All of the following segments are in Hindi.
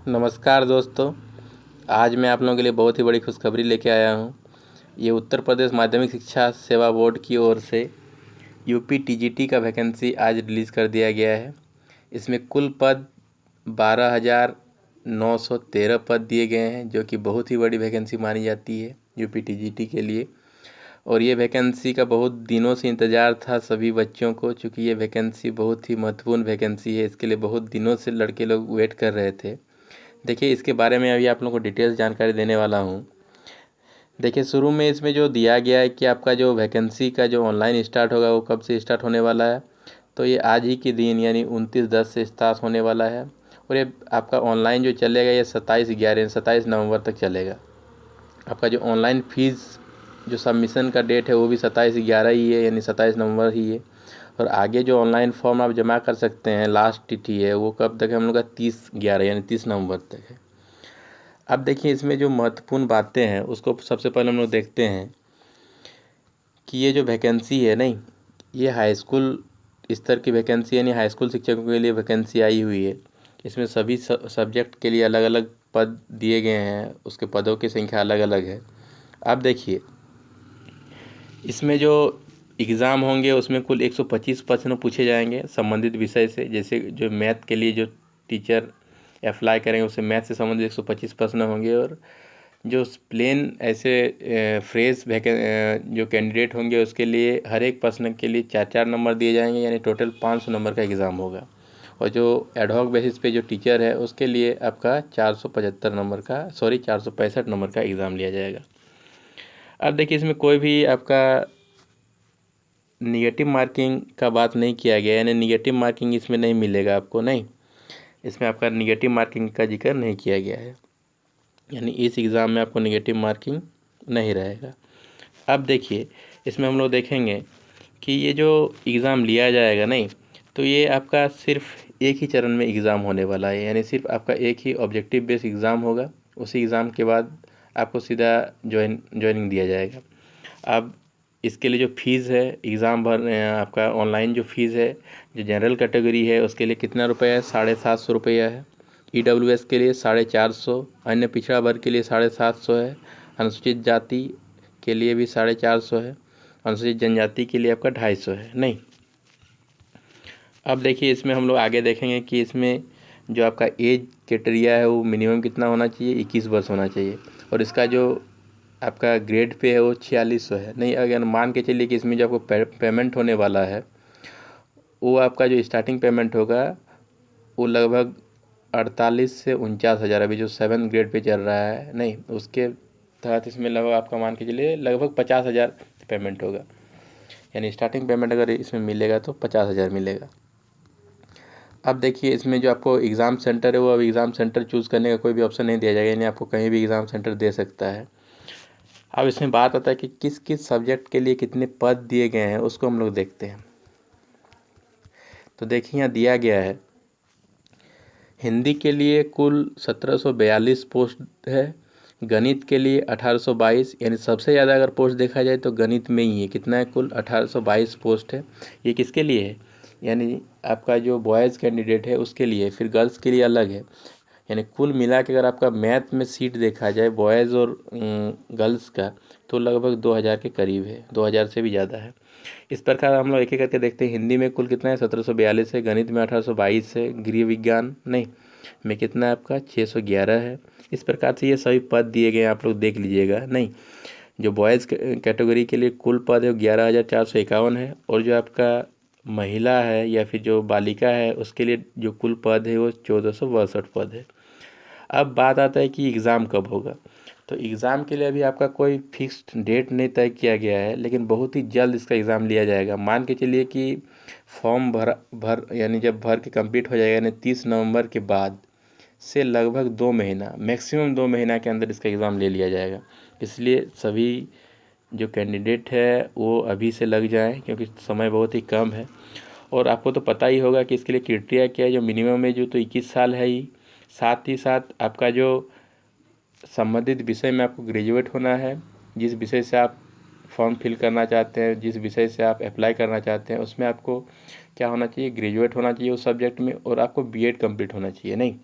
नमस्कार दोस्तों। आज मैं आप लोगों के लिए बहुत ही बड़ी खुशखबरी लेके आया हूँ। ये उत्तर प्रदेश माध्यमिक शिक्षा सेवा बोर्ड की ओर से यूपी टीजीटी का वैकेंसी आज रिलीज़ कर दिया गया है। इसमें कुल पद 12,913 पद दिए गए हैं, जो कि बहुत ही बड़ी वैकेंसी मानी जाती है यूपी टीजीटी के लिए। और ये वैकेंसी का बहुत दिनों से इंतज़ार था सभी बच्चों को, चूँकि ये वैकेंसी बहुत ही महत्वपूर्ण वैकेंसी है। इसके लिए बहुत दिनों से लड़के लोग वेट कर रहे थे। देखिए, इसके बारे में अभी आप लोगों को डिटेल्स जानकारी देने वाला हूँ। देखिए, शुरू में इसमें जो दिया गया है कि आपका जो वैकेंसी का जो ऑनलाइन स्टार्ट होगा वो कब से स्टार्ट होने वाला है, तो ये आज ही के दिन यानी 29/10 से स्टार्ट होने वाला है। और ये आपका ऑनलाइन जो चलेगा ये 27 नवंबर तक चलेगा। आपका जो ऑनलाइन फीस जो सबमिशन का डेट है वो भी 27/11 ही है, यानी 27 नवंबर ही है। और आगे जो ऑनलाइन फॉर्म आप जमा कर सकते हैं, लास्ट तिथि है वो कब तक है हम लोग का 30/11 यानी 30 नवंबर तक है। अब देखिए, इसमें जो महत्वपूर्ण बातें हैं उसको सबसे पहले हम लोग देखते हैं कि ये जो वैकेंसी है नहीं, ये हाई स्कूल स्तर की वैकेंसी यानी हाई स्कूल शिक्षकों के लिए वैकेंसी आई हुई है। इसमें सभी सब्जेक्ट के लिए अलग अलग पद दिए गए हैं, उसके पदों की संख्या अलग अलग है। अब देखिए, इसमें जो एग्ज़ाम होंगे उसमें कुल 125 प्रश्न पूछे जाएंगे संबंधित विषय से। जैसे जो मैथ के लिए जो टीचर अप्लाई करेंगे उससे मैथ से संबंधित 125 प्रश्न होंगे। और जो प्लेन ऐसे फ्रेश जो कैंडिडेट होंगे उसके लिए हर एक प्रश्न के लिए 4-4 नंबर दिए जाएंगे, यानी टोटल 500 नंबर का एग्ज़ाम होगा। और जो एडहॉक बेसिस पे जो टीचर है उसके लिए आपका 465 नंबर का एग्ज़ाम लिया जाएगा। अब देखिए, इसमें कोई भी आपका निगेटिव मार्किंग का बात नहीं किया गया, यानी निगेटिव मार्किंग इसमें नहीं मिलेगा आपको, नहीं, इसमें आपका निगेटिव मार्किंग का जिक्र नहीं किया गया है, यानी इस एग्ज़ाम में आपको निगेटिव मार्किंग नहीं रहेगा। अब देखिए, इसमें हम लोग देखेंगे कि ये जो एग्ज़ाम लिया जाएगा नहीं, तो ये आपका सिर्फ एक ही चरण में एग्ज़ाम होने वाला है, यानी सिर्फ आपका एक ही ऑब्जेक्टिव बेस्ड एग्ज़ाम होगा। उसी एग्ज़ाम के बाद आपको सीधा ज्वाइनिंग दिया जाएगा। अब इसके लिए जो फ़ीस है एग्ज़ाम आपका ऑनलाइन जो फ़ीस है, जो जनरल कैटेगरी है उसके लिए कितना रुपया है, 750 रुपया है। EWS के लिए 450, अन्य पिछड़ा वर्ग के लिए 750 है, अनुसूचित जाति के लिए भी 450 है, अनुसूचित जनजाति के लिए आपका 250 है, नहीं। अब देखिए, इसमें हम लोग आगे देखेंगे कि इसमें जो आपका एज क्राइटेरिया है वो मिनिमम कितना होना चाहिए, 21 वर्ष होना चाहिए। और इसका जो आपका ग्रेड पे है वो 4600 है, नहीं। अगर मान के चलिए कि इसमें जो आपको पेमेंट होने वाला है वो आपका जो स्टार्टिंग पेमेंट होगा वो लगभग 48 से 49 हज़ार, अभी जो 7 ग्रेड पे चल रहा है नहीं, उसके तहत इसमें लगभग आपका मान के चलिए लगभग 50,000 पेमेंट होगा। यानी स्टार्टिंग पेमेंट अगर इसमें मिलेगा तो 50,000 मिलेगा। अब देखिए, इसमें जो आपको एग्ज़ाम सेंटर है वो अब एग्ज़ाम सेंटर चूज़ करने का कोई भी ऑप्शन नहीं दिया जाएगा, यानी आपको कहीं भी एग्ज़ाम सेंटर दे सकता है। अब इसमें बात आता है कि किस किस सब्जेक्ट के लिए कितने पद दिए गए हैं, उसको हम लोग देखते हैं। तो देखिए, यहाँ दिया गया है हिंदी के लिए कुल 1742 पोस्ट है, गणित के लिए 1822, यानी सबसे ज़्यादा अगर पोस्ट देखा जाए तो गणित में ही है। कितना है, कुल 1822 पोस्ट है। ये किसके लिए है, यानी आपका जो बॉयज़ कैंडिडेट है उसके लिए, फिर गर्ल्स के लिए अलग है। यानी कुल मिला के अगर आपका मैथ में सीट देखा जाए बॉयज़ और गर्ल्स का, तो लगभग 2000 के करीब है, 2000 से भी ज़्यादा है। इस प्रकार हम लोग एक एक करके देखते हैं। हिंदी में कुल कितना है, 1742 है, गणित में 1822 है, गृह विज्ञान नहीं में कितना है आपका 611 है। इस प्रकार से ये सभी पद दिए गए हैं, आप लोग देख लीजिएगा, नहीं। जो बॉयज़ कैटेगरी के लिए कुल पद है 11,451 है, और जो आपका महिला है या फिर जो बालिका है उसके लिए जो कुल पद है वो 1462 पद है। अब बात आता है कि एग्ज़ाम कब होगा। तो एग्ज़ाम के लिए अभी आपका कोई फिक्स्ड डेट नहीं तय किया गया है, लेकिन बहुत ही जल्द इसका एग्ज़ाम लिया जाएगा। मान के चलिए कि फॉर्म भर यानी जब भर के कंप्लीट हो जाएगा, यानी 30 नवंबर के बाद से लगभग 2 महीना, मैक्सिमम 2 महीना के अंदर इसका एग्ज़ाम ले लिया जाएगा। इसलिए सभी जो कैंडिडेट है वो अभी से लग जाएं, क्योंकि समय बहुत ही कम है। और आपको तो पता ही होगा कि इसके लिए क्राइटेरिया क्या है, जो मिनिमम एज जो तो 21 साल है ही, साथ ही साथ आपका जो संबंधित विषय में आपको ग्रेजुएट होना है। जिस विषय से आप फॉर्म फिल करना चाहते हैं, जिस विषय से आप अप्लाई करना चाहते हैं, उसमें आपको क्या होना चाहिए, ग्रेजुएट होना चाहिए उस सब्जेक्ट में, और आपको बीएड कंप्लीट होना चाहिए, नहीं।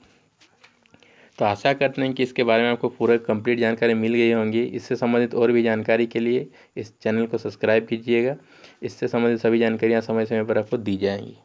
तो आशा करते हैं कि इसके बारे में आपको पूरा कंप्लीट जानकारी मिल गई होंगी। इससे संबंधित और भी जानकारी के लिए इस चैनल को सब्सक्राइब कीजिएगा। इससे संबंधित सभी जानकारियाँ समय समय पर आपको दी जाएंगी।